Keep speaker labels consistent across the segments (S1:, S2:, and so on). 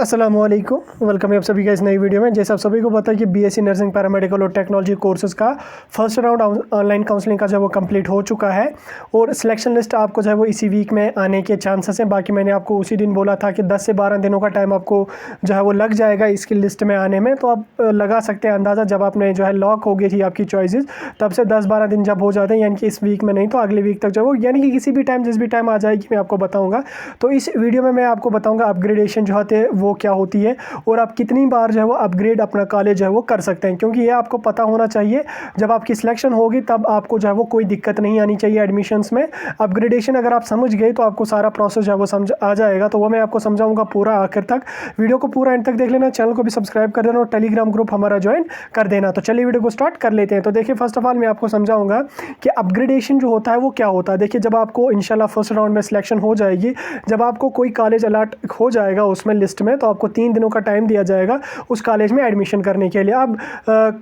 S1: अस्सलामुअलैकुम, वेलकम है आप सभी का इस नई वीडियो में। जैसे आप सभी को पता है कि बीएससी नर्सिंग पैरामेडिकल और टेक्नोलॉजी कोर्सेज़ का फर्स्ट राउंड ऑनलाइन काउंसलिंग का जो है वो कंप्लीट हो चुका है और सिलेक्शन लिस्ट आपको जो है वो इसी वीक में आने के चांसेस हैं। बाकी मैंने आपको उसी दिन बोला था कि 10 से 12 दिनों का टाइम आपको जो है वो लग जाएगा इसकी लिस्ट में आने में। तो आप लगा सकते हैं अंदाज़ा, जब आपने जो है लॉक हो गई थी आपकी चॉइसेस, तब से 10-12 दिन जब हो जाते हैं, यानी कि इस वीक में नहीं तो अगले वीक तक जो है वो, यानी कि किसी भी टाइम जिस भी टाइम आ जाएगी मैं आपको बताऊँगा। तो इस वीडियो में मैं आपको बताऊँगा अपग्रेडेशन जो होते हैं वो क्या होती है और आप कितनी बार जो है वो अपग्रेड अपना कॉलेज जो है वो कर सकते हैं, क्योंकि ये आपको पता होना चाहिए। जब आपकी सिलेक्शन होगी तब आपको जो है वो कोई दिक्कत नहीं आनी चाहिए एडमिशन्स में। अपग्रेडेशन अगर आप समझ गए तो आपको सारा प्रोसेस जो है वो समझ आ जाएगा। तो वो मैं आपको समझाऊंगा पूरा आखिर तक। वीडियो को पूरा एंड तक देख लेना, चैनल को भी सब्सक्राइब कर देना और टेलीग्राम ग्रुप हमारा ज्वाइन कर देना। तो चलिए वीडियो को स्टार्ट कर लेते हैं। तो देखिए, फर्स्ट ऑफ ऑल मैं आपको समझाऊंगा कि अपग्रेडेशन जो होता है वो क्या होता है। देखिए, जब आपको इंशाल्लाह फर्स्ट राउंड में सिलेक्शन हो जाएगी, जब आपको कोई कॉलेज अलॉट हो जाएगा उसमें लिस्ट में, तो आपको 3 दिनों का टाइम दिया जाएगा उस कॉलेज में एडमिशन करने के लिए। अब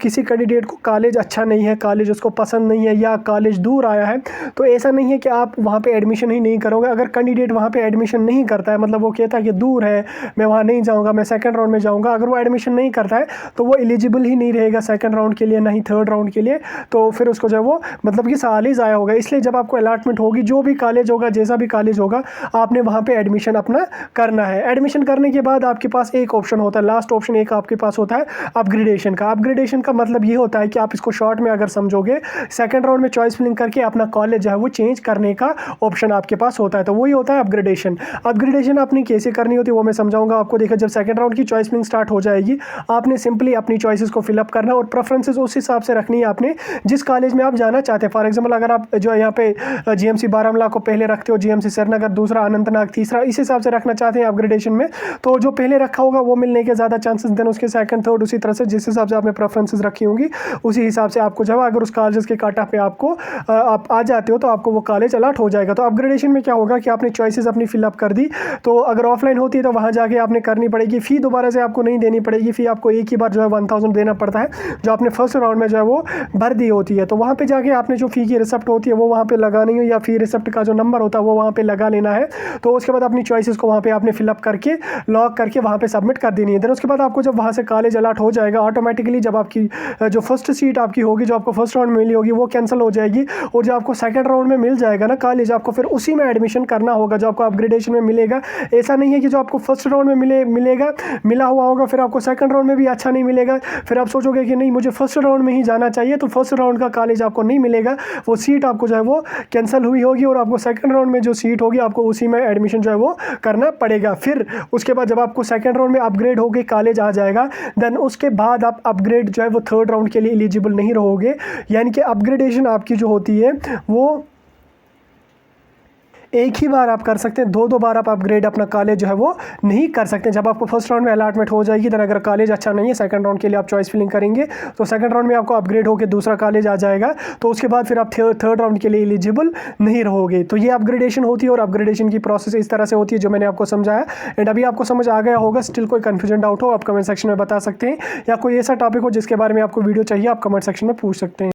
S1: किसी कैंडिडेट को कॉलेज अच्छा नहीं है, कॉलेज उसको पसंद नहीं है या कॉलेज दूर आया है, तो ऐसा नहीं है कि आप वहाँ पे एडमिशन ही नहीं करोगे। अगर कैंडिडेट वहाँ पे एडमिशन नहीं करता है, मतलब वो कहता है कि दूर है, मैं वहाँ नहीं जाऊँगा, मैं सेकंड राउंड में जाऊँगा, अगर वो एडमिशन नहीं करता है तो वो एलिजिबल ही नहीं रहेगा सेकंड राउंड के लिए, नहीं थर्ड राउंड के लिए। तो फिर उसको जो है वो मतलब कि साल ही ज़ाया होगा। इसलिए जब आपको अलॉटमेंट होगी, जो भी कॉलेज होगा, जैसा भी कॉलेज होगा, आपने वहाँ पर एडमिशन अपना करना है। एडमिशन करने के बाद आपके पास एक ऑप्शन होता है, लास्ट ऑप्शन एक आपके पास होता है अपग्रेडेशन का। अपग्रेडेशन का मतलब ये होता है कि आप इसको शॉर्ट में अगर समझोगे, सेकंड राउंड में चॉइस फिलिंग करके अपना कॉलेज जो है वो चेंज करने का ऑप्शन आपके पास होता है। तो वही होता है अपग्रेडेशन। अपग्रेडेशन आपने कैसे करनी होती है वो मैं समझाऊंगा आपको। देखिए, जब सेकंड राउंड की चॉइस फिलिंग स्टार्ट हो जाएगी, आपने सिंपली अपनी चॉइसेस को फिलअप करना और प्रेफरेंसेस उस हिसाब से रखनी है आपने जिस कॉलेज में आप जाना चाहते हैं। फॉर एग्जाम्पल, अगर आप जो यहाँ पे जीएमसी बारामूला को पहले रखते हो, जीएमसी श्रीनगर दूसरा, अनंतनाग तीसरा, इस हिसाब से रखना चाहते हैं अपग्रेडेशन में, तो जो पहले रखा होगा वो मिलने के ज़्यादा चांसेस, देन उसके सेकंड थर्ड उसी तरह से जिस हिसाब से आपने प्रेफरेंसेस रखी होंगी उसी हिसाब से आपको जब अगर उस कॉलेज के काटा पे आपको आप आ जाते हो तो आपको वो कॉलेज अलॉट हो जाएगा। तो अपग्रेडेशन में क्या होगा कि आपने चॉइसेस अपनी फिलअप कर दी, तो अगर ऑफलाइन होती है तो वहाँ जाके आपने करनी पड़ेगी। फ़ी दोबारा से आपको नहीं देनी पड़ेगी, फ़ी आपको एक ही बार जो है 1000 देना पड़ता है, जो आपने फर्स्ट राउंड में जो है वो भर दी होती है। तो वहाँ पर जाके आपने जो फ़ी की रिसिप्ट होती है वो वहाँ पर लगानी हो, या फ़ी रिसिप्ट का जो नंबर होता है वो वहाँ पर लगा लेना है। तो उसके बाद अपनी चॉइसेस को वहाँ पर आपने फिलअप करके लॉक करके वहाँ पर सबमिट कर देनी है। देन उसके बाद आपको जब वहाँ से कॉलेज अलॉट हो जाएगा, ऑटोमेटिकली जब आपकी जो फर्स्ट सीट आपकी होगी, जो आपको फर्स्ट राउंड में मिली होगी, वो कैंसिल हो जाएगी और जो आपको सेकंड राउंड में मिल जाएगा ना कॉलेज, आपको फिर उसी में एडमिशन करना होगा जो आपको अपग्रेडेशन में मिलेगा। ऐसा नहीं है कि जो आपको फर्स्ट राउंड में मिला हुआ होगा फिर आपको सेकंड राउंड में भी अच्छा नहीं मिलेगा, फिर आप सोचोगे कि नहीं मुझे फर्स्ट राउंड में ही जाना चाहिए, तो फर्स्ट राउंड का कॉलेज आपको नहीं मिलेगा, वो सीट आपको जो है वो कैंसिल हुई होगी और आपको सेकंड राउंड में जो सीट होगी आपको उसी में एडमिशन जो है वो करना पड़ेगा। फिर उसके बाद जब आपको सेकंड राउंड में अपग्रेड होकर कॉलेज आ जाएगा, देन उसके बाद आप अपग्रेड जो है वो थर्ड राउंड के लिए एलिजिबल नहीं रहोगे। यानी कि अपग्रेडेशन आपकी जो होती है वो एक ही बार आप कर सकते हैं, दो बार आप अपग्रेड अपना कॉलेज जो है वो नहीं कर सकते। जब आपको फर्स्ट राउंड में अलॉटमेंट हो जाएगी, देन अगर कॉलेज अच्छा नहीं है, सेकंड राउंड के लिए आप चॉइस फिलिंग करेंगे, तो सेकंड राउंड में आपको अपग्रेड होकर दूसरा कॉलेज आ जाएगा, तो उसके बाद फिर आप थर्ड राउंड के लिए एलिजिबल नहीं रहोगे। तो ये अपग्रेडेशन होती है और अपग्रेडेशन की प्रोसेस इस तरह से होती है जो मैंने आपको समझाया। एंड अभी आपको समझ आ गया होगा। स्टिल कोई कन्फ्यूजन डाउट हो आप कमेंट सेक्शन में बता सकते हैं, या कोई ऐसा टॉपिक हो जिसके बारे में आपको वीडियो चाहिए आप कमेंट सेक्शन में पूछ सकते हैं।